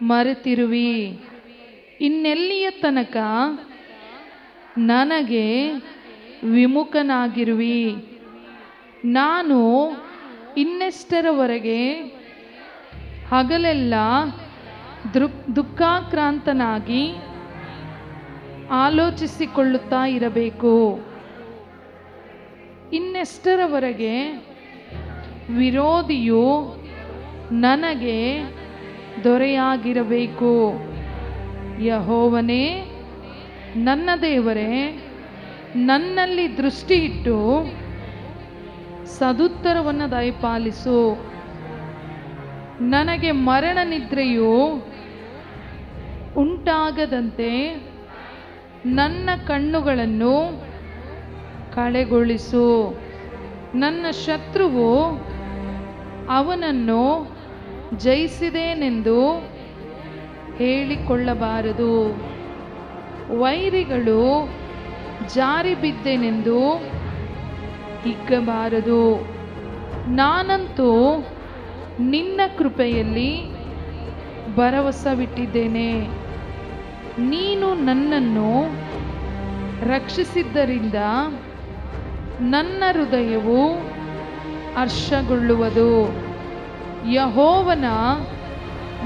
ಮರೆತಿರುವಿ. ಇನ್ನೆಲ್ಲಿಯ ತನಕ ನನಗೆ ವಿಮುಖನಾಗಿರುವಿ. ನಾನು ಇನ್ನೆಷ್ಟರವರೆಗೆ ಹಗಲೆಲ್ಲ ದುಃಖಾಕ್ರಾಂತನಾಗಿ ಆಲೋಚಿಸಿಕೊಳ್ಳುತ್ತಾ ಇರಬೇಕು. ಇನ್ನೆಷ್ಟರವರೆಗೆ ವಿರೋಧಿಯು ನನಗೆ ದೊರೆಯಾಗಿರಬೇಕು. ಯೆಹೋವನೇ, ನನ್ನ ದೇವರೇ, ನನ್ನಲ್ಲಿ ದೃಷ್ಟಿ ಇಟ್ಟು ಸದುತ್ತರವನ್ನು ದಯಪಾಲಿಸು. ನನಗೆ ಮರಣ ನಿದ್ರೆಯು ಉಂಟಾಗದಂತೆ ನನ್ನ ಕಣ್ಣುಗಳನ್ನು ಕಳೆಗೊಳಿಸು. ನನ್ನ ಶತ್ರುವು ಅವನನ್ನು ಜಯಿಸಿದೆನೆಂದು ಹೇಳಿಕೊಳ್ಳಬಾರದು. ವೈರಿಗಳು ಜಾರಿ ಬಿದ್ದೆನೆಂದು ಹಿಗ್ಗಬಾರದು. ನಾನಂತೂ ನಿನ್ನ ಕೃಪೆಯಲ್ಲಿ ಭರವಸವಿಟ್ಟಿದ್ದೇನೆ. ನೀನು ನನ್ನನ್ನು ರಕ್ಷಿಸಿದ್ದರಿಂದ ನನ್ನ ಹೃದಯವು ಹರ್ಷಗೊಳ್ಳುವುದು. ಯೆಹೋವನ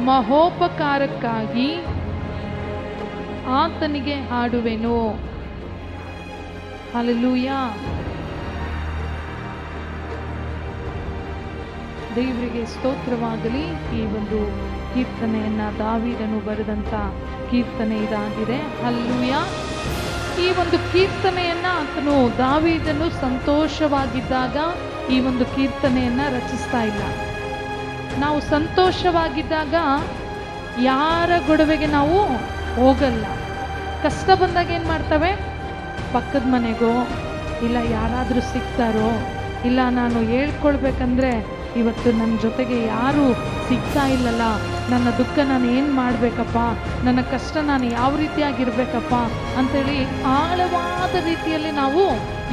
ಮಹೋಪಕಾರಕ್ಕಾಗಿ ಆತನಿಗೆ ಹಾಡುವೆನು. ಹಲ್ಲೆಲೂಯಾ. ದೇವರಿಗೆ ಸ್ತೋತ್ರವಾಗಲಿ. ಈ ಒಂದು ಕೀರ್ತನೆಯನ್ನ ದಾವೀದನು ಬರೆದಂತ ಕೀರ್ತನೆ ಇದಾಗಿದೆ. ಹಲ್ಲೆಲೂಯಾ. ಈ ಒಂದು ಕೀರ್ತನೆಯನ್ನ ದಾವೀದನು ಸಂತೋಷವಾಗಿದ್ದಾಗ ಈ ಒಂದು ಕೀರ್ತನೆಯನ್ನ ರಚಿಸ್ತಾ ಇಲ್ಲ. ನಾವು ಸಂತೋಷವಾಗಿದ್ದಾಗ ಯಾರ ಗೊಡವೆಗೆ ನಾವು ಹೋಗಲ್ಲ. ಕಷ್ಟ ಬಂದಾಗ ಏನು ಮಾಡ್ತವೆ? ಪಕ್ಕದ ಮನೆಗೋ ಇಲ್ಲ ಯಾರಾದರೂ ಸಿಗ್ತಾರೋ, ಇಲ್ಲ ನಾನು ಹೇಳ್ಕೊಳ್ಬೇಕಂದ್ರೆ ಇವತ್ತು ನನ್ನ ಜೊತೆಗೆ ಯಾರೂ ಸಿಗ್ತಾ ಇಲ್ಲಲ್ಲ, ನನ್ನ ದುಃಖ ನಾನು ಏನು ಮಾಡಬೇಕಪ್ಪ, ನನ್ನ ಕಷ್ಟ ನಾನು ಯಾವ ರೀತಿಯಾಗಿರ್ಬೇಕಪ್ಪ ಅಂಥೇಳಿ ಆಳವಾದ ರೀತಿಯಲ್ಲಿ ನಾವು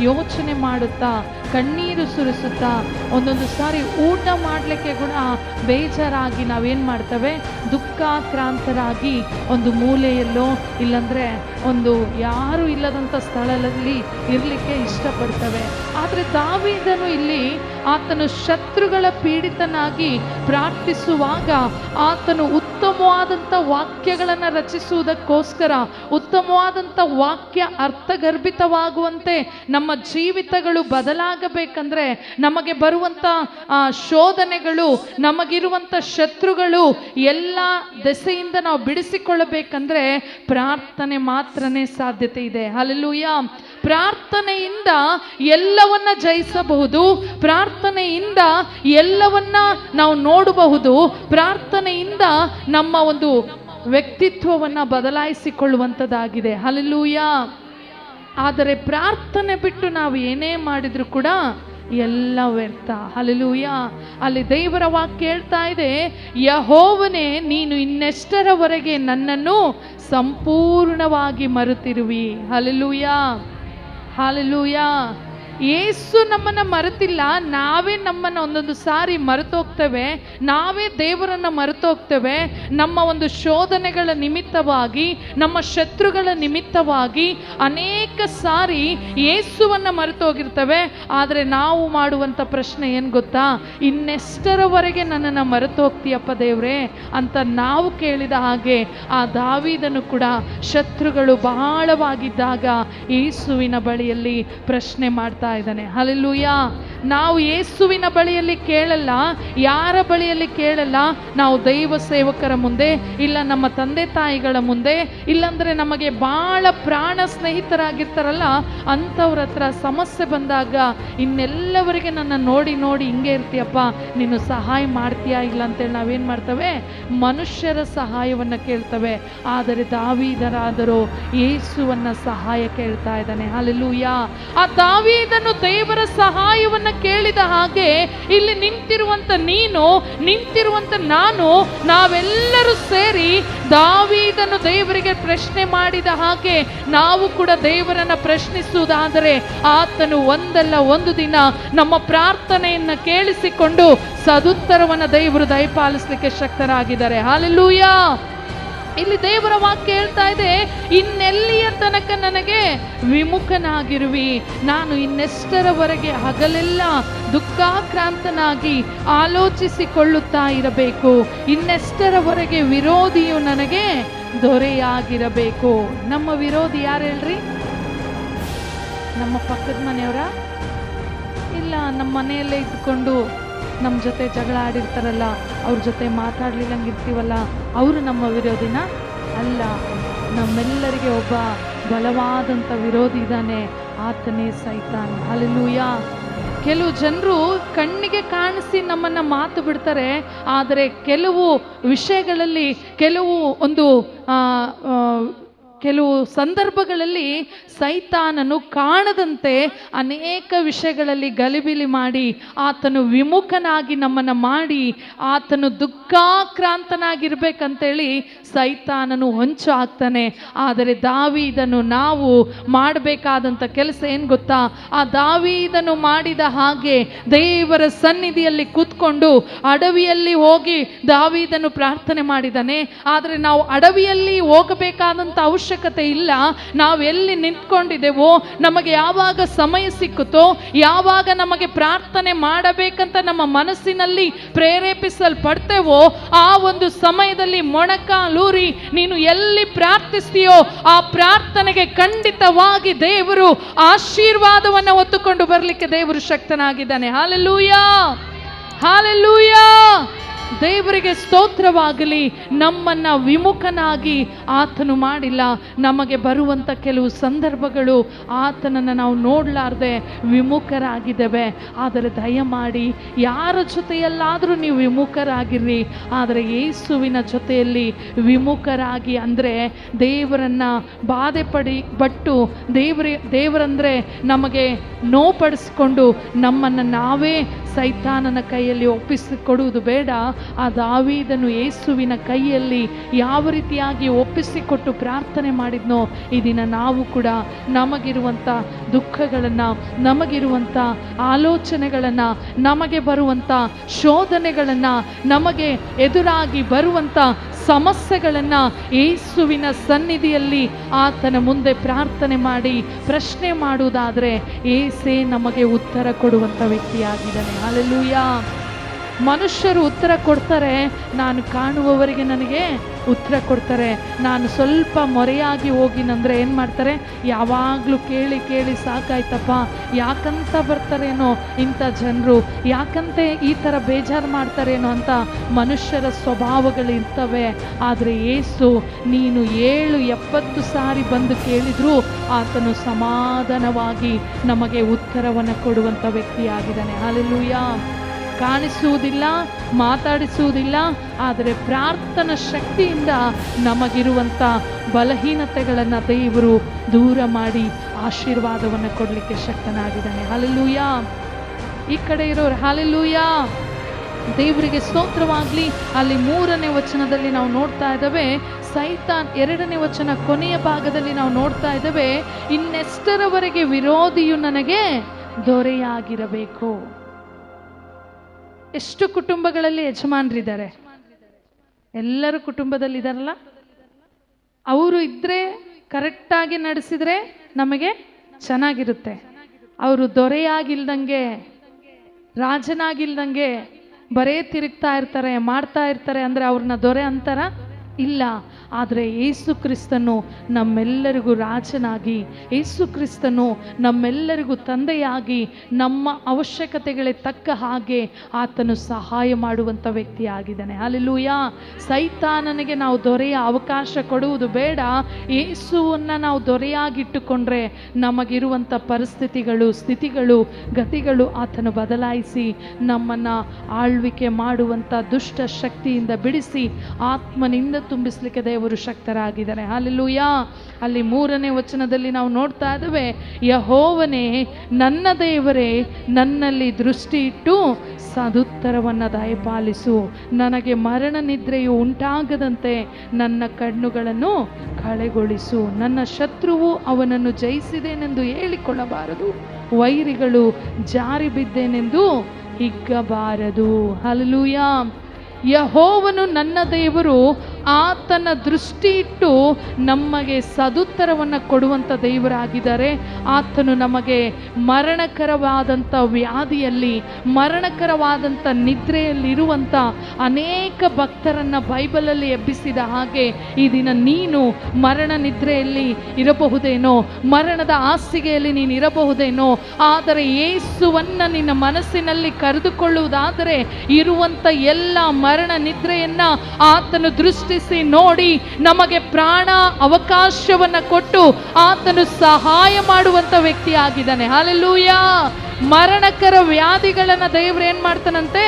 ಯೋಚನೆ ಮಾಡುತ್ತಾ ಕಣ್ಣೀರು ಸುರಿಸುತ್ತಾ ಒಂದೊಂದು ಸಾರಿ ಊಟ ಮಾಡಲಿಕ್ಕೆ ಕೂಡ ಬೇಜಾರಾಗಿ ನಾವೇನು ಮಾಡ್ತೇವೆ? ದುಃಖಾಕ್ರಾಂತರಾಗಿ ಒಂದು ಮೂಲೆಯಲ್ಲೋ ಇಲ್ಲಂದರೆ ಒಂದು ಯಾರೂ ಇಲ್ಲದಂಥ ಸ್ಥಳದಲ್ಲಿ ಇರಲಿಕ್ಕೆ ಇಷ್ಟಪಡ್ತವೆ. ಆದರೆ ದಾವೀದನು ಇಲ್ಲಿ ಆತನು ಶತ್ರುಗಳ ಪೀಡಿತನಾಗಿ ಪ್ರಾರ್ಥಿಸುವಾಗ ಆತನು ಉತ್ತಮವಾದಂಥ ವಾಕ್ಯಗಳನ್ನು ರಚಿಸುವುದಕ್ಕೋಸ್ಕರ, ಉತ್ತಮವಾದಂಥ ವಾಕ್ಯ ಅರ್ಥಗರ್ಭಿತವಾಗುವಂತೆ ನಮ್ಮ ಜೀವಿತಗಳು ಬದಲಾಗಬೇಕಂದ್ರೆ, ನಮಗೆ ಬರುವಂಥ ಶೋಧನೆಗಳು, ನಮಗಿರುವಂಥ ಶತ್ರುಗಳು ಎಲ್ಲ ದೆಸೆಯಿಂದ ನಾವು ಬಿಡಿಸಿಕೊಳ್ಳಬೇಕಂದ್ರೆ ಪ್ರಾರ್ಥನೆ ಮಾತ್ರನೇ ಸಾಧ್ಯತೆ ಇದೆ. ಹಲ್ಲೆಲೂಯಾ. ಪ್ರಾರ್ಥನೆಯಿಂದ ಎಲ್ಲವನ್ನ ಜಯಿಸಬಹುದು. ಪ್ರಾರ್ಥನೆಯಿಂದ ಎಲ್ಲವನ್ನ ನಾವು ನೋಡಬಹುದು. ಪ್ರಾರ್ಥನೆಯಿಂದ ನಮ್ಮ ಒಂದು ವ್ಯಕ್ತಿತ್ವವನ್ನ ಬದಲಾಯಿಸಿಕೊಳ್ಳುವಂಥದ್ದಾಗಿದೆ. ಹಲ್ಲೆಲೂಯಾ. ಆದರೆ ಪ್ರಾರ್ಥನೆ ಬಿಟ್ಟು ನಾವು ಏನೇ ಮಾಡಿದ್ರು ಕೂಡ ಎಲ್ಲ ವ್ಯರ್ಥ. ಹಲ್ಲೆಲೂಯಾ. ಅಲ್ಲಿ ದೇವರ ವಾಕ್ಯ ಹೇಳ್ತಾ ಇದೆ, ಯೆಹೋವನೇ, ನೀನು ಇನ್ನೆಷ್ಟರವರೆಗೆ ನನ್ನನ್ನು ಸಂಪೂರ್ಣವಾಗಿ ಮರೆತಿರುವಿ. ಹಲ್ಲೆಲೂಯಾ. ಹಲ್ಲೆಲೂಯಾ. ಯೇಸು ನಮ್ಮನ್ನು ಮರೆತಿಲ್ಲ, ನಾವೇ ನಮ್ಮನ್ನು ಒಂದೊಂದು ಸಾರಿ ಮರೆತೋಗ್ತೇವೆ. ನಾವೇ ದೇವರನ್ನು ಮರೆತೋಗ್ತೇವೆ. ನಮ್ಮ ಒಂದು ಶೋಧನೆಗಳ ನಿಮಿತ್ತವಾಗಿ, ನಮ್ಮ ಶತ್ರುಗಳ ನಿಮಿತ್ತವಾಗಿ ಅನೇಕ ಸಾರಿ ಯೇಸುವನ್ನು ಮರೆತೋಗಿರ್ತೇವೆ. ಆದರೆ ನಾವು ಮಾಡುವಂಥ ಪ್ರಶ್ನೆ ಏನು ಗೊತ್ತಾ? ಇನ್ನೆಷ್ಟರವರೆಗೆ ನನ್ನನ್ನು ಮರೆತೋಗ್ತೀಯಪ್ಪ ದೇವ್ರೇ ಅಂತ ನಾವು ಕೇಳಿದ ಹಾಗೆ ಆ ದಾವೀದನು ಕೂಡ ಶತ್ರುಗಳು ಬಹಳವಾಗಿದ್ದಾಗ ಯೇಸುವಿನ ಬಳಿಯಲ್ಲಿ ಪ್ರಶ್ನೆ ಮಾಡ್ತಾ ಇದ್ದಾನೆ. ಹಲ್ಲೆಲೂಯಾ. ನಾವು ಯೇಸುವಿನ ಬಳಿಯಲ್ಲಿ ಕೇಳಲ್ಲ, ಯಾರ ಬಳಿಯಲ್ಲಿ ಕೇಳಲ್ಲ? ನಾವು ದೈವ ಸೇವಕರ ಮುಂದೆ, ಇಲ್ಲ ನಮ್ಮ ತಂದೆ ತಾಯಿಗಳ ಮುಂದೆ, ಇಲ್ಲಾಂದ್ರೆ ನಮಗೆ ಬಹಳ ಪ್ರಾಣ ಸ್ನೇಹಿತರಾಗಿರ್ತಾರಲ್ಲ ಅಂಥವ್ರ ಹತ್ರ ಸಮಸ್ಯೆ ಬಂದಾಗ, ಇನ್ನೆಲ್ಲವರೆಗೆ ನನ್ನ ನೋಡಿ ನೋಡಿ ಹಿಂಗೆ ಇರ್ತೀಯಪ್ಪ, ನೀನು ಸಹಾಯ ಮಾಡ್ತೀಯಾ ಇಲ್ಲ ಅಂತೇಳಿ ನಾವೇನು ಮಾಡ್ತೇವೆ? ಮನುಷ್ಯರ ಸಹಾಯವನ್ನು ಕೇಳ್ತವೆ. ಆದರೆ ದಾವೀದರಾದರೂ ಯೇಸುವನ್ನ ಸಹಾಯ ಕೇಳ್ತಾ ಇದ್ದಾನೆ. ಹಲ್ಲೆಲೂಯಾ. ಆ ದಾವೀದನು ದೇವರ ಸಹಾಯವನ್ನು ಕೇಳಿದ ಹಾಗೆ ಇಲ್ಲಿ ನಿಂತಿರುವಂತ ನೀನು, ನಿಂತಿರುವಂತ ನಾನು, ನಾವೆಲ್ಲರೂ ಸೇರಿ ದಾವೀದನು ದೇವರಿಗೆ ಪ್ರಶ್ನೆ ಮಾಡಿದ ಹಾಗೆ ನಾವು ಕೂಡ ದೇವರನ್ನ ಪ್ರಶ್ನಿಸುವುದಾದರೆ ಆತನು ಒಂದಲ್ಲ ಒಂದು ದಿನ ನಮ್ಮ ಪ್ರಾರ್ಥನೆಯನ್ನ ಕೇಳಿಸಿಕೊಂಡು ಸದುತ್ತರವನ್ನು ದೇವರು ದಯಪಾಲಿಸಲಿಕ್ಕೆ ಶಕ್ತರಾಗಿದ್ದಾರೆ. ಹಲ್ಲೆಲೂಯಾ. ಇಲ್ಲಿ ದೇವರ ವಾಕ್ಯ ಹೇಳ್ತಾ ಇದೆ, ಇನ್ನೆಲ್ಲಿಯ ತನಕ ನನಗೆ ವಿಮುಖನಾಗಿರುವಿ? ನಾನು ಇನ್ನೆಷ್ಟರವರೆಗೆ ಹಗಲೆಲ್ಲ ದುಃಖಾಕ್ರಾಂತನಾಗಿ ಆಲೋಚಿಸಿಕೊಳ್ಳುತ್ತಾ ಇರಬೇಕು? ಇನ್ನೆಷ್ಟರವರೆಗೆ ವಿರೋಧಿಯು ನನಗೆ ದೊರೆಯಾಗಿರಬೇಕು? ನಮ್ಮ ವಿರೋಧಿ ಯಾರು ಹೇಳ್ರಿ? ನಮ್ಮ ಪಕ್ಕದ ಮನೆಯವರ? ಇಲ್ಲ, ನಮ್ಮ ಮನೆಯಲ್ಲೇ ಇದ್ಕೊಂಡು ನಮ್ಮ ಜೊತೆ ಜಗಳ ಆಡಿರ್ತಾರಲ್ಲ, ಅವ್ರ ಜೊತೆ ಮಾತಾಡ್ಲಿಲ್ಲಂಗಿರ್ತೀವಲ್ಲ, ಅವರು ನಮ್ಮ ವಿರೋಧಿನ? ಅಲ್ಲ, ನಮ್ಮೆಲ್ಲರಿಗೆ ಒಬ್ಬ ಬಲವಾದಂಥ ವಿರೋಧಿ ಇದ್ದಾನೆ, ಆತನೇ ಸೈತಾನ್. ಹಲ್ಲೆಲೂಯಾ. ಕೆಲವು ಜನರು ಕಣ್ಣಿಗೆ ಕಾಣಿಸಿ ನಮ್ಮನ್ನು ಮಾತು ಬಿಡ್ತಾರೆ, ಆದರೆ ಕೆಲವು ವಿಷಯಗಳಲ್ಲಿ ಕೆಲವು ಸಂದರ್ಭಗಳಲ್ಲಿ ಸೈತಾನನು ಕಾಣದಂತೆ ಅನೇಕ ವಿಷಯಗಳಲ್ಲಿ ಗಲಿಬಿಲಿ ಮಾಡಿ ಆತನು ವಿಮುಖನಾಗಿ ನಮ್ಮನ್ನು ಮಾಡಿ ಆತನು ದುಃಖಾಕ್ರಾಂತನಾಗಿರ್ಬೇಕಂತೇಳಿ ಸೈತಾನನು ಹೊಂಚು ಹಾಕ್ತಾನೆ. ಆದರೆ ದಾವೀದನು ನಾವು ಮಾಡಬೇಕಾದಂಥ ಕೆಲಸ ಏನು ಗೊತ್ತಾ? ಆ ದಾವೀದನು ಮಾಡಿದ ಹಾಗೆ ದೇವರ ಸನ್ನಿಧಿಯಲ್ಲಿ ಕೂತ್ಕೊಂಡು ಅಡವಿಯಲ್ಲಿ ಹೋಗಿ ದಾವೀದನು ಪ್ರಾರ್ಥನೆ ಮಾಡಿದ್ದಾನೆ. ಆದರೆ ನಾವು ಅಡವಿಯಲ್ಲಿ ಹೋಗಬೇಕಾದಂಥ ಅವಶ್ಯಕತೆ ಇಲ್ಲ. ನಾವೆಲ್ಲಿ ನಿಂತ್ಕೊಂಡಿದ್ದೇವೋ, ನಮಗೆ ಯಾವಾಗ ಸಮಯ ಸಿಕ್ಕುತ್ತೋ, ಯಾವಾಗ ನಮಗೆ ಪ್ರಾರ್ಥನೆ ಮಾಡಬೇಕಂತ ನಮ್ಮ ಮನಸ್ಸಿನಲ್ಲಿ ಪ್ರೇರೇಪಿಸಲ್ಪಡ್ತೇವೋ, ಆ ಒಂದು ಸಮಯದಲ್ಲಿ ಮೊಣಕಾಲೂರಿ ನೀನು ಎಲ್ಲಿ ಪ್ರಾರ್ಥಿಸ್ತೀಯೋ ಆ ಪ್ರಾರ್ಥನೆಗೆ ಖಂಡಿತವಾಗಿ ದೇವರು ಆಶೀರ್ವಾದವನ್ನು ಹೊತ್ತುಕೊಂಡು ಬರಲಿಕ್ಕೆ ದೇವರು ಶಕ್ತನಾಗಿದ್ದಾನೆ. Hallelujah, hallelujah. ದೇವರಿಗೆ ಸ್ತೋತ್ರವಾಗಲಿ. ನಮ್ಮನ್ನ ವಿಮುಖನಾಗಿ ಆತನು ಮಾಡಿಲ್ಲ. ನಮಗೆ ಬರುವಂಥ ಕೆಲವು ಸಂದರ್ಭಗಳು ಆತನನ್ನು ನಾವು ನೋಡಲಾರ್ದೆ ವಿಮುಖರಾಗಿದ್ದೇವೆ. ಆದರೆ ದಯಮಾಡಿ ಯಾರ ಜೊತೆಯಲ್ಲಾದರೂ ನೀವು ವಿಮುಖರಾಗಿರ್ರಿ, ಆದರೆ ಯೇಸುವಿನ ಜೊತೆಯಲ್ಲಿ ವಿಮುಖರಾಗಿ, ಅಂದರೆ ದೇವರನ್ನು ಬಟ್ಟು ದೇವರಂದರೆ ನಮಗೆ ನೋಪಡಿಸ್ಕೊಂಡು ನಮ್ಮನ್ನು ನಾವೇ ಸೈತಾನನ ಕೈಯಲ್ಲಿ ಒಪ್ಪಿಸಿಕೊಡುವುದು ಬೇಡ. ಆ ದಾವೀದನು ಯೇಸುವಿನ ಕೈಯಲ್ಲಿ ಯಾವ ರೀತಿಯಾಗಿ ಒಪ್ಪಿಸಿಕೊಟ್ಟು ಪ್ರಾರ್ಥನೆ ಮಾಡಿದ್ನೋ, ಈ ದಿನ ನಾವು ಕೂಡ ನಮಗಿರುವಂಥ ದುಃಖಗಳನ್ನು, ನಮಗಿರುವಂಥ ಆಲೋಚನೆಗಳನ್ನು, ನಮಗೆ ಬರುವಂಥ ಶೋಧನೆಗಳನ್ನು, ನಮಗೆ ಎದುರಾಗಿ ಬರುವಂಥ ಸಮಸ್ಯೆಗಳನ್ನು ಯೇಸುವಿನ ಸನ್ನಿಧಿಯಲ್ಲಿ ಆತನ ಮುಂದೆ ಪ್ರಾರ್ಥನೆ ಮಾಡಿ ಪ್ರಶ್ನೆ ಮಾಡುವುದಾದರೆ ಯೇಸೇ ನಮಗೆ ಉತ್ತರ ಕೊಡುವಂಥ ವ್ಯಕ್ತಿಯಾಗಿದ್ದಾನೆ. ಹಲ್ಲೆಲೂಯಾ. ಮನುಷ್ಯರು ಉತ್ತರ ಕೊಡ್ತಾರೆ, ನಾನು ಕಾಣುವವರಿಗೆ ನನಗೆ ಉತ್ತರ ಕೊಡ್ತಾರೆ. ನಾನು ಸ್ವಲ್ಪ ಮೊರೆಯಾಗಿ ಹೋಗಿನಂದ್ರೆ ಏನು ಮಾಡ್ತಾರೆ? ಯಾವಾಗಲೂ ಕೇಳಿ ಕೇಳಿ ಸಾಕಾಯ್ತಪ್ಪ, ಯಾಕಂತ ಬರ್ತಾರೇನೋ ಇಂಥ ಜನರು, ಯಾಕಂತೆ ಈ ಥರ ಬೇಜಾರು ಮಾಡ್ತಾರೇನೋ ಅಂತ ಮನುಷ್ಯರ ಸ್ವಭಾವಗಳು ಇರ್ತವೆ. ಆದರೆ ಯೇಸು ನೀನು 70 ಸಾರಿ ಬಂದು ಕೇಳಿದ್ರು ಆತನು ಸಮಾಧಾನವಾಗಿ ನಮಗೆ ಉತ್ತರವನ್ನು ಕೊಡುವಂಥ ವ್ಯಕ್ತಿಯಾಗಿದ್ದಾನೆ. ಹಲ್ಲೆಲೂಯಾ. ಕಾಣಿಸುವುದಿಲ್ಲ, ಮಾತಾಡಿಸುವುದಿಲ್ಲ, ಆದರೆ ಪ್ರಾರ್ಥನಾ ಶಕ್ತಿಯಿಂದ ನಮಗಿರುವಂಥ ಬಲಹೀನತೆಗಳನ್ನು ದೇವರು ದೂರ ಮಾಡಿ ಆಶೀರ್ವಾದವನ್ನು ಕೊಡಲಿಕ್ಕೆ ಶಕ್ತನಾಗಿದ್ದಾನೆ. ಹಲ್ಲೆಲೂಯಾ. ಈ ಕಡೆ ಇರೋರು ಹಲ್ಲೆಲೂಯಾ. ದೇವರಿಗೆ ಸ್ತೋತ್ರವಾಗಲಿ. ಅಲ್ಲಿ 3ನೇ ವಚನದಲ್ಲಿ ನಾವು ನೋಡ್ತಾ ಇದ್ದೇವೆ, ಸೈತಾನ್ 2ನೇ ವಚನ ಕೊನೆಯ ಭಾಗದಲ್ಲಿ ನಾವು ನೋಡ್ತಾ ಇದ್ದೇವೆ, ಇನ್ನೆಷ್ಟರವರೆಗೆ ವಿರೋಧಿಯು ನನಗೆ ದೊರೆಯಾಗಿರಬೇಕು. ಎಷ್ಟು ಕುಟುಂಬಗಳಲ್ಲಿ ಯಜಮಾನರಿದ್ದಾರೆ? ಎಲ್ಲರೂ ಕುಟುಂಬದಲ್ಲಿ ಇದ್ದಾರಲ್ಲ, ಅವರು ಇದ್ದರೆ ಕರೆಕ್ಟಾಗಿ ನಡೆಸಿದರೆ ನಮಗೆ ಚೆನ್ನಾಗಿರುತ್ತೆ. ಅವರು ದೊರೆಯಾಗಿಲ್ದಂಗೆ, ರಾಜನಾಗಿಲ್ದಂಗೆ ಬರೇ ತಿರುಗ್ತಾ ಇರ್ತಾರೆ, ಮಾಡ್ತಾ ಇರ್ತಾರೆ ಅಂದರೆ ಅವ್ರನ್ನ ದೊರೆ ಅಂತಾರ? ಇಲ್ಲ. ಆದರೆ ಯೇಸು ಕ್ರಿಸ್ತನು ನಮ್ಮೆಲ್ಲರಿಗೂ ರಾಜನಾಗಿ, ಯೇಸು ಕ್ರಿಸ್ತನು ನಮ್ಮೆಲ್ಲರಿಗೂ ತಂದೆಯಾಗಿ, ನಮ್ಮ ಅವಶ್ಯಕತೆಗಳಿಗೆ ತಕ್ಕ ಹಾಗೆ ಆತನು ಸಹಾಯ ಮಾಡುವಂಥ ವ್ಯಕ್ತಿಯಾಗಿದ್ದಾನೆ. ಹಲ್ಲೆಲೂಯಾ. ಸೈತಾನನಿಗೆ ನಾವು ದೊರೆಯ ಅವಕಾಶ ಕೊಡುವುದು ಬೇಡ. ಯೇಸುವನ್ನು ನಾವು ದೊರೆಯಾಗಿಟ್ಟುಕೊಂಡ್ರೆ ನಮಗಿರುವಂಥ ಪರಿಸ್ಥಿತಿಗಳು, ಸ್ಥಿತಿಗಳು, ಗತಿಗಳು ಆತನು ಬದಲಾಯಿಸಿ ನಮ್ಮನ್ನು ಆಳ್ವಿಕೆ ಮಾಡುವಂಥ ದುಷ್ಟ ಶಕ್ತಿಯಿಂದ ಬಿಡಿಸಿ ಆತ್ಮನಿಂದ ತುಂಬಿಸಲಿಕ್ಕೆ ದೇವರು ಶಕ್ತರಾಗಿದ್ದಾರೆ. ಹಲ್ಲೆಲೂಯಾ. ಅಲ್ಲಿ 3ನೇ ವಚನದಲ್ಲಿ ನಾವು ನೋಡ್ತಾ ಇದ್ದೇವೆ, ಯೆಹೋವನೇ ನನ್ನ ದೇವರೇ, ನನ್ನಲ್ಲಿ ದೃಷ್ಟಿ ಇಟ್ಟು ಸದುತ್ತರವನ್ನು ದಯಪಾಲಿಸು. ನನಗೆ ಮರಣ ನಿದ್ರೆಯು ಉಂಟಾಗದಂತೆ ನನ್ನ ಕಣ್ಣುಗಳನ್ನು ಕಳೆಗೊಳಿಸು. ನನ್ನ ಶತ್ರುವು ಅವನನ್ನು ಜಯಿಸಿದೇನೆಂದು ಹೇಳಿಕೊಳ್ಳಬಾರದು, ವೈರಿಗಳು ಜಾರಿ ಬಿದ್ದೇನೆಂದು ಹಿಗ್ಗಬಾರದು. ಹಲ್ಲೆಲೂಯಾ. ಯೆಹೋವನು ನನ್ನ ದೇವರು, ಆತನ ದೃಷ್ಟಿ ಇಟ್ಟು ನಮಗೆ ಸದುತ್ತರವನ್ನು ಕೊಡುವಂಥ ದೇವರಾಗಿದ್ದಾರೆ. ಆತನು ನಮಗೆ ಮರಣಕರವಾದಂಥ ವ್ಯಾಧಿಯಲ್ಲಿ, ಮರಣಕರವಾದಂಥ ನಿದ್ರೆಯಲ್ಲಿರುವಂಥ ಅನೇಕ ಭಕ್ತರನ್ನು ಬೈಬಲಲ್ಲಿ ಎಬ್ಬಿಸಿದ ಹಾಗೆ ಈ ದಿನ ನೀನು ಮರಣ ನಿದ್ರೆಯಲ್ಲಿ ಇರಬಹುದೇನೋ, ಮರಣದ ಹಾಸಿಗೆಯಲ್ಲಿ ನೀನು ಇರಬಹುದೇನೋ. ಆದರೆ ಯೇಸುವನ್ನು ನಿನ್ನ ಮನಸ್ಸಿನಲ್ಲಿ ಕರೆದುಕೊಳ್ಳುವುದಾದರೆ ಇರುವಂಥ ಎಲ್ಲ ಮರಣ ನಿದ್ರೆಯನ್ನು ಆತನು ದೃಷ್ಟಿಸಿ ನೋಡಿ ನಮಗೆ ಪ್ರಾಣ ಅವಕಾಶವನ್ನು ಕೊಟ್ಟು ಆತನು ಸಹಾಯ ಮಾಡುವಂಥ ವ್ಯಕ್ತಿ ಆಗಿದ್ದಾನೆ. ಹಲ್ಲೆಲೂಯಾ. ಮರಣಕರ ವ್ಯಾಧಿಗಳನ್ನು ದೇವರು ಏನ್ ಮಾಡ್ತಾನಂತೆ?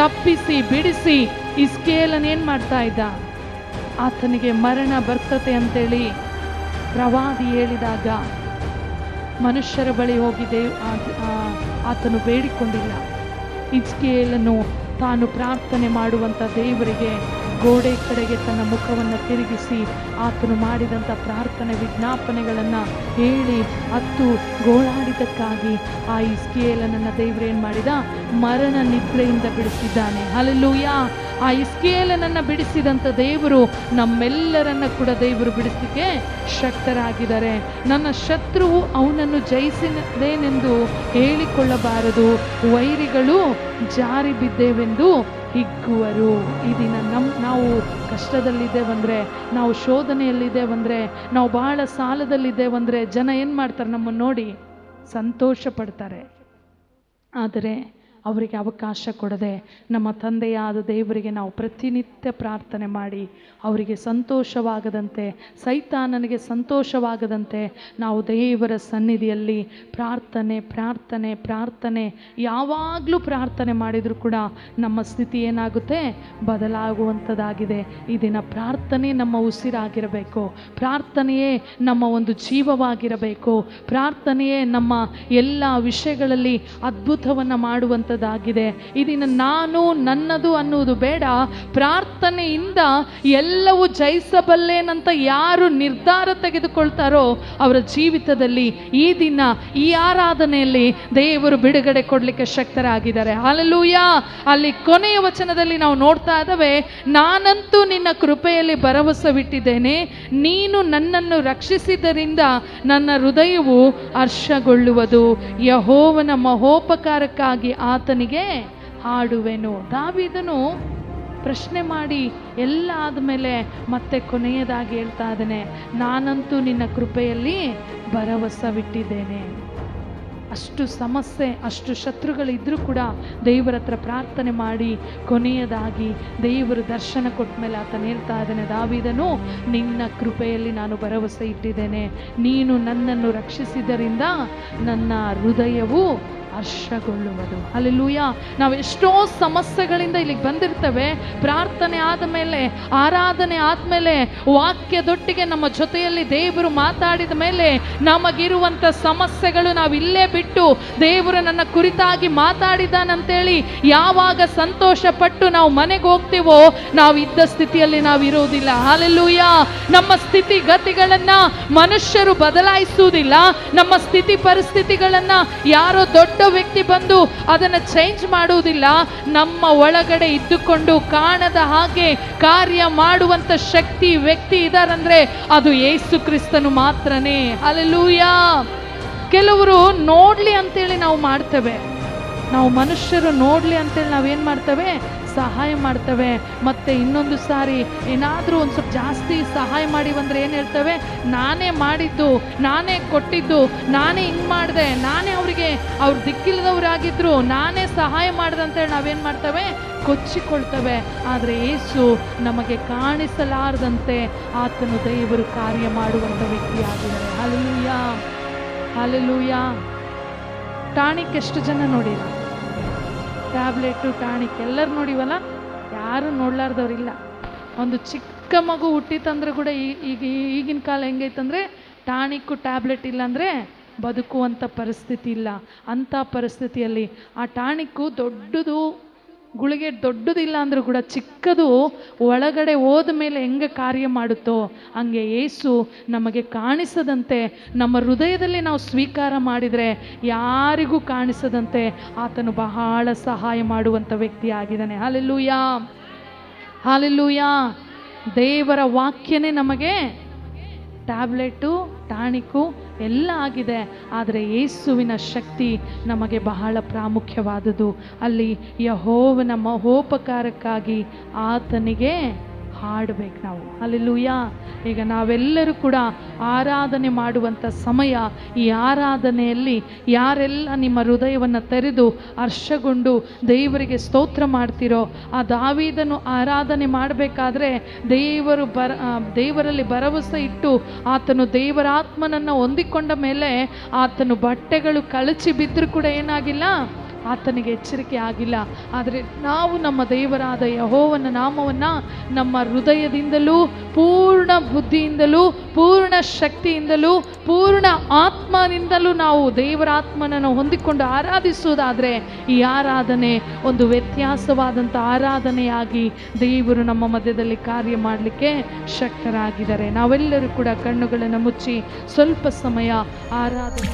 ತಪ್ಪಿಸಿ ಬಿಡಿಸಿ. ಹಿಸ್ಕೀಯೇಲನು ಏನ್ ಮಾಡ್ತಾ ಇದ್ದ? ಆತನಿಗೆ ಮರಣ ಬರ್ತತೆ ಅಂತೇಳಿ ಪ್ರವಾದಿ ಹೇಳಿದಾಗ ಮನುಷ್ಯರ ಬಳಿ ಹೋಗಿ ಆತನು ಬೇಡಿಕೊಂಡಿಲ್ಲ. ಹಿಸ್ಕೀಯೇಲನು ತಾನು ಪ್ರಾರ್ಥನೆ ಮಾಡುವಂಥ ದೇವರಿಗೆ ಗೋಡೆ ಕಡೆಗೆ ತನ್ನ ಮುಖವನ್ನು ತಿರುಗಿಸಿ ಆತನು ಮಾಡಿದಂಥ ಪ್ರಾರ್ಥನೆ ವಿಜ್ಞಾಪನೆಗಳನ್ನು ಹೇಳಿ ಹತ್ತು ಗೋಳಾಡಿದಕ್ಕಾಗಿ ಆ ಹಿಸ್ಕೀಯೇಲನನ್ನು ದೇವರು ಏನು ಮಾಡಿದ? ಮರಣ ನಿದ್ರೆಯಿಂದ ಬಿಡಿಸಿದ್ದಾನೆ. ಹಲ್ಲೆಲೂಯಾ. ಆ ಹಿಸ್ಕೀಯೇಲನನ್ನು ಬಿಡಿಸಿದಂಥ ದೇವರು ನಮ್ಮೆಲ್ಲರನ್ನ ಕೂಡ ದೇವರು ಬಿಡಿಸಲಿಕ್ಕೆ ಶಕ್ತರಾಗಿದ್ದಾರೆ. ನನ್ನ ಶತ್ರುವು ಅವನನ್ನು ಜಯಿಸಿದೇನೆಂದು ಹೇಳಿಕೊಳ್ಳಬಾರದು, ವೈರಿಗಳು ಜಾರಿ ಬಿದ್ದೇವೆಂದು ಹಿಗ್ಗುವರು. ಈ ದಿನ ನಾವು ಕಷ್ಟದಲ್ಲಿದ್ದೇವಂದರೆ, ನಾವು ಶೋಧನೆಯಲ್ಲಿದ್ದೇವಂದರೆ, ನಾವು ಬಹಳ ಸಾಲದಲ್ಲಿದ್ದೇವಂದರೆ ಜನ ಏನು ಮಾಡ್ತಾರೆ? ನಮ್ಮನ್ನು ನೋಡಿ ಸಂತೋಷ ಪಡ್ತಾರೆ. ಆದರೆ ಅವರಿಗೆ ಅವಕಾಶ ಕೊಡದೆ ನಮ್ಮ ತಂದೆಯಾದ ದೇವರಿಗೆ ನಾವು ಪ್ರತಿನಿತ್ಯ ಪ್ರಾರ್ಥನೆ ಮಾಡಿ ಅವರಿಗೆ ಸಂತೋಷವಾಗದಂತೆ, ಸೈತಾನನಿಗೆ ಸಂತೋಷವಾಗದಂತೆ ನಾವು ದೇವರ ಸನ್ನಿಧಿಯಲ್ಲಿ ಪ್ರಾರ್ಥನೆ ಪ್ರಾರ್ಥನೆ ಪ್ರಾರ್ಥನೆ ಯಾವಾಗಲೂ ಪ್ರಾರ್ಥನೆ ಮಾಡಿದರೂ ಕೂಡ ನಮ್ಮ ಸ್ಥಿತಿ ಏನಾಗುತ್ತೆ? ಬದಲಾಗುವಂಥದ್ದಾಗಿದೆ. ಈ ದಿನ ಪ್ರಾರ್ಥನೆ ನಮ್ಮ ಉಸಿರಾಗಿರಬೇಕು. ಪ್ರಾರ್ಥನೆಯೇ ನಮ್ಮ ಒಂದು ಜೀವವಾಗಿರಬೇಕು. ಪ್ರಾರ್ಥನೆಯೇ ನಮ್ಮ ಎಲ್ಲ ವಿಷಯಗಳಲ್ಲಿ ಅದ್ಭುತವನ್ನು ಮಾಡುವಂಥ ಇದನ್ನು ನಾನು ನನ್ನದು ಅನ್ನುವುದು ಬೇಡ. ಪ್ರಾರ್ಥನೆಯಿಂದ ಎಲ್ಲವೂ ಜಯಿಸಬಲ್ಲೇನಂತ ಯಾರು ನಿರ್ಧಾರ ತೆಗೆದುಕೊಳ್ತಾರೋ ಅವರ ಜೀವಿತದಲ್ಲಿ ಈ ದಿನ ಈ ಆರಾಧನೆಯಲ್ಲಿ ದೇವರು ಬಿಡುಗಡೆ ಕೊಡಲಿಕ್ಕೆ ಶಕ್ತರಾಗಿದ್ದಾರೆ. ಹಲ್ಲೆಲೂಯಾ. ಅಲ್ಲಿ ಕೊನೆಯ ವಚನದಲ್ಲಿ ನಾವು ನೋಡ್ತಾ ಇದ್ದೇವೆ, ನಾನಂತೂ ನಿನ್ನ ಕೃಪೆಯಲ್ಲಿ ಭರವಸವಿಟ್ಟಿದ್ದೇನೆ, ನೀನು ನನ್ನನ್ನು ರಕ್ಷಿಸಿದ್ದರಿಂದ ನನ್ನ ಹೃದಯವು ಹರ್ಷಗೊಳ್ಳುವುದು, ಯೆಹೋವನ ಮಹೋಪಕಾರಕ್ಕಾಗಿ ಆತನಿಗೆ ಹಾಡುವೆನು. ದಾವೀದನು ಪ್ರಶ್ನೆ ಮಾಡಿ ಎಲ್ಲ ಆದಮೇಲೆ ಮತ್ತೆ ಕೊನೆಯದಾಗಿ ಹೇಳ್ತಾ ಇದ್ದಾನೆ, ನಾನಂತೂ ನಿನ್ನ ಕೃಪೆಯಲ್ಲಿ ಭರವಸವಿಟ್ಟಿದ್ದೇನೆ. ಅಷ್ಟು ಸಮಸ್ಯೆ, ಅಷ್ಟು ಶತ್ರುಗಳಿದ್ದರೂ ಕೂಡ ದೇವರ ಹತ್ರ ಪ್ರಾರ್ಥನೆ ಮಾಡಿ ಕೊನೆಯದಾಗಿ ದೇವರು ದರ್ಶನ ಕೊಟ್ಟ ಮೇಲೆ ಆತನು ಹೇಳ್ತಾ ಇದ್ದಾನೆ, ದಾವೀದನು ನಿನ್ನ ಕೃಪೆಯಲ್ಲಿ ನಾನು ಭರವಸೆ ಇಟ್ಟಿದ್ದೇನೆ, ನೀನು ನನ್ನನ್ನು ರಕ್ಷಿಸಿದ್ದರಿಂದ ನನ್ನ ಹೃದಯವು ಹರ್ಷಗೊಳ್ಳುವುದು. ಹಲ್ಲೆಲೂಯಾ. ನಾವು ಎಷ್ಟೋ ಸಮಸ್ಯೆಗಳಿಂದ ಇಲ್ಲಿಗೆ ಬಂದಿರ್ತೇವೆ. ಪ್ರಾರ್ಥನೆ ಆದಮೇಲೆ, ಆರಾಧನೆ ಆದಮೇಲೆ, ವಾಕ್ಯದೊಟ್ಟಿಗೆ ನಮ್ಮ ಜೊತೆಯಲ್ಲಿ ದೇವರು ಮಾತಾಡಿದ ಮೇಲೆ ನಮಗಿರುವಂಥ ಸಮಸ್ಯೆಗಳು ನಾವು ಇಲ್ಲೇ ಬಿಟ್ಟು ದೇವರು ನನ್ನ ಕುರಿತಾಗಿ ಮಾತಾಡಿದ್ದಾನಂತೇಳಿ ಯಾವಾಗ ಸಂತೋಷ ಪಟ್ಟು ನಾವು ಮನೆಗೆ ಹೋಗ್ತೀವೋ ನಾವು ಇದ್ದ ಸ್ಥಿತಿಯಲ್ಲಿ ನಾವು ಇರೋದಿಲ್ಲ. ಹಲ್ಲೆಲೂಯಾ. ನಮ್ಮ ಸ್ಥಿತಿ ಗತಿಗಳನ್ನು ಮನುಷ್ಯರು ಬದಲಾಯಿಸುವುದಿಲ್ಲ. ನಮ್ಮ ಸ್ಥಿತಿ ಪರಿಸ್ಥಿತಿಗಳನ್ನು ಯಾರೋ ದೊಡ್ಡ ವ್ಯಕ್ತಿ ಬಂದು ಅದನ್ನು ಚೇಂಜ್ ಮಾಡುವುದಿಲ್ಲ. ನಮ್ಮ ಒಳಗಡೆ ಇದ್ದುಕೊಂಡು ಕಾಣದ ಹಾಗೆ ಕಾರ್ಯ ಮಾಡುವಂತ ಶಕ್ತಿ ವ್ಯಕ್ತಿ ಇದಾರಂದ್ರೆ ಅದು ಯೇಸು ಕ್ರಿಸ್ತನು ಮಾತ್ರನೇ. ಹಲ್ಲೆಲೂಯಾ. ಕೆಲವರು ನೋಡ್ಲಿ ಅಂತೇಳಿ ನಾವು ಮಾಡ್ತೇವೆ, ನಾವು ಮನುಷ್ಯರು ನೋಡ್ಲಿ ಅಂತೇಳಿ ನಾವೇನ್ ಮಾಡ್ತೇವೆ? ಸಹಾಯ ಮಾಡ್ತೇವೆ. ಮತ್ತೆ ಇನ್ನೊಂದು ಸಾರಿ ಏನಾದರೂ ಒಂದು ಸ್ವಲ್ಪ ಜಾಸ್ತಿ ಸಹಾಯ ಮಾಡಿವಂದ್ರೆ ಏನು ಹೇಳ್ತೇವೆ? ನಾನೇ ಮಾಡಿದ್ದು, ನಾನೇ ಕೊಟ್ಟಿದ್ದು, ನಾನೇ ಹಿಂಗೆ ಮಾಡಿದೆ, ನಾನೇ ಅವರಿಗೆ ಅವ್ರು ದಿಕ್ಕಿಲ್ಲದವರಾಗಿದ್ರು ನಾನೇ ಸಹಾಯ ಮಾಡಿದೆ ಅಂತೇಳಿ ನಾವೇನು ಮಾಡ್ತೇವೆ? ಕೊಚ್ಚಿಕೊಳ್ತೇವೆ. ಆದರೆ ಯೇಸು ನಮಗೆ ಕಾಣಿಸಲಾರದಂತೆ ಆತನು ದೇವರು ಕಾರ್ಯ ಮಾಡುವಂಥ ವ್ಯಕ್ತಿಯಾಗಿದ್ದಾರೆ. Hallelujah, hallelujah. ಟಾಣಿಕ್ ಎಷ್ಟು ಜನ ನೋಡಿಲ್ಲ? ಟ್ಯಾಬ್ಲೆಟು ಟಾಣಿಕ್ ಎಲ್ಲರೂ ನೋಡಿವಲ್ಲ, ಯಾರು ನೋಡ್ಲಾರ್ದವ್ರಿಲ್ಲ. ಒಂದು ಚಿಕ್ಕ ಮಗು ಹುಟ್ಟಿತಂದ್ರೆ ಕೂಡ ಈಗಿನ ಕಾಲ ಹೆಂಗೈತಂದರೆ ಟಾಣಿಕ್ಕು ಟ್ಯಾಬ್ಲೆಟ್ ಇಲ್ಲಾಂದರೆ ಬದುಕುವಂಥ ಪರಿಸ್ಥಿತಿ ಇಲ್ಲ. ಅಂಥ ಪರಿಸ್ಥಿತಿಯಲ್ಲಿ ಆ ಟಾಣಿಕ್ಕು ದೊಡ್ಡದು ಗುಳಿಗೆ ದೊಡ್ಡದಿಲ್ಲ ಅಂದರೂ ಕೂಡ ಚಿಕ್ಕದು ಒಳಗಡೆ ಹೋದ ಮೇಲೆ ಹೆಂಗೆ ಕಾರ್ಯ ಮಾಡುತ್ತೋ ಹಂಗೆ ಯೇಸು ನಮಗೆ ಕಾಣಿಸದಂತೆ ನಮ್ಮ ಹೃದಯದಲ್ಲಿ ನಾವು ಸ್ವೀಕಾರ ಮಾಡಿದರೆ ಯಾರಿಗೂ ಕಾಣಿಸದಂತೆ ಆತನು ಬಹಳ ಸಹಾಯ ಮಾಡುವಂಥ ವ್ಯಕ್ತಿ ಆಗಿದ್ದಾನೆ. Hallelujah, hallelujah. ದೇವರ ವಾಕ್ಯನೇ ನಮಗೆ ಟ್ಯಾಬ್ಲೆಟು, ಟಾಣಿಕು ಎಲ್ಲ ಆಗಿದೆ. ಆದರೆ ಯೇಸುವಿನ ಶಕ್ತಿ ನಮಗೆ ಬಹಳ ಪ್ರಾಮುಖ್ಯವಾದುದು. ಅಲ್ಲಿ ಯೆಹೋವನ ಮಹೋಪಕಾರಕ್ಕಾಗಿ ಆತನಿಗೆ ಹಾಡಬೇಕು ನಾವು. ಹಲ್ಲೆಲೂಯಾ. ಈಗ ನಾವೆಲ್ಲರೂ ಕೂಡ ಆರಾಧನೆ ಮಾಡುವಂಥ ಸಮಯ. ಈ ಆರಾಧನೆಯಲ್ಲಿ ಯಾರೆಲ್ಲ ನಿಮ್ಮ ಹೃದಯವನ್ನು ತೆರೆದು ಹರ್ಷಗೊಂಡು ದೇವರಿಗೆ ಸ್ತೋತ್ರ ಮಾಡ್ತಿರೋ, ಆ ದಾವೀದನು ಆರಾಧನೆ ಮಾಡಬೇಕಾದ್ರೆ ದೇವರಲ್ಲಿ ಭರವಸೆ ಇಟ್ಟು ಆತನು ದೇವರಾತ್ಮನನ್ನು ಹೊಂದಿಕೊಂಡ ಮೇಲೆ ಆತನು ಬಟ್ಟೆಗಳು ಕಳಚಿ ಬಿದ್ದರೂ ಕೂಡ ಏನಾಗಿಲ್ಲ, ಆತನಿಗೆ ಎಚ್ಚರಿಕೆ ಆಗಿಲ್ಲ. ಆದರೆ ನಾವು ನಮ್ಮ ದೇವರಾದ ಯೆಹೋವನ ನಾಮವನ್ನು ನಮ್ಮ ಹೃದಯದಿಂದಲೂ ಪೂರ್ಣ ಬುದ್ಧಿಯಿಂದಲೂ ಪೂರ್ಣ ಶಕ್ತಿಯಿಂದಲೂ ಪೂರ್ಣ ಆತ್ಮನಿಂದಲೂ ನಾವು ದೇವರಾತ್ಮನನ್ನು ಹೊಂದಿಕೊಂಡು ಆರಾಧಿಸುವುದಾದರೆ ಈ ಆರಾಧನೆ ಒಂದು ವ್ಯತ್ಯಾಸವಾದಂಥ ಆರಾಧನೆಯಾಗಿ ದೇವರು ನಮ್ಮ ಮಧ್ಯದಲ್ಲಿ ಕಾರ್ಯ ಮಾಡಲಿಕ್ಕೆ ಶಕ್ತರಾಗಿದ್ದಾರೆ. ನಾವೆಲ್ಲರೂ ಕೂಡ ಕಣ್ಣುಗಳನ್ನು ಮುಚ್ಚಿ ಸ್ವಲ್ಪ ಸಮಯ ಆರಾಧನೆ